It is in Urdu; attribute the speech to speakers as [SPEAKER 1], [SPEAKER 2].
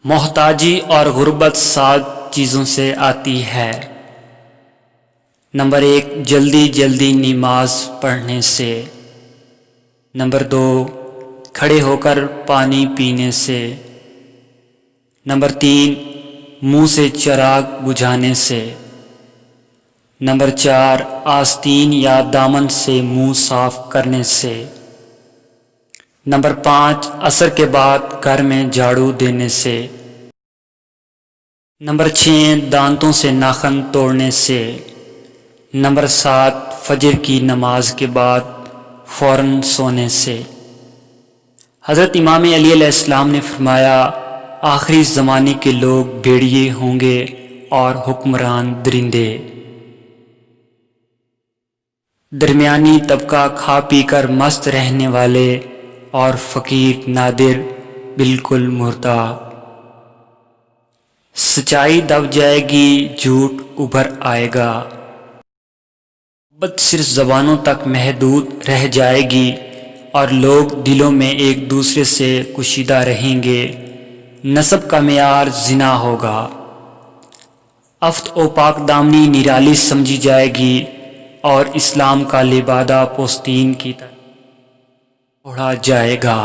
[SPEAKER 1] محتاجی اور غربت 7 چیزوں سے آتی ہے۔ نمبر 1، جلدی جلدی نماز پڑھنے سے۔ نمبر 2، کھڑے ہو کر پانی پینے سے۔ نمبر 3، منہ سے چراغ بجھانے سے۔ نمبر 4، آستین یا دامن سے منہ صاف کرنے سے۔ نمبر 5، عصر کے بعد گھر میں جھاڑو دینے سے۔ نمبر 6، دانتوں سے ناخن توڑنے سے۔ نمبر 7، فجر کی نماز کے بعد فوراً سونے سے۔ حضرت امام علی علیہ السلام نے فرمایا، آخری زمانے کے لوگ بھیڑیے ہوں گے اور حکمران درندے۔ درمیانی طبقہ کھا پی کر مست رہنے والے اور فقیر نادر، بالکل مردہ۔ سچائی دب جائے گی، جھوٹ ابھر آئے گا۔ محبت صرف زبانوں تک محدود رہ جائے گی اور لوگ دلوں میں ایک دوسرے سے کشیدہ رہیں گے۔ نسب کا معیار زنا ہوگا۔ عفت و پاک دامنی نرالی سمجھی جائے گی اور اسلام کا لبادہ پوستین کی طرح اوڑھا جائے گا۔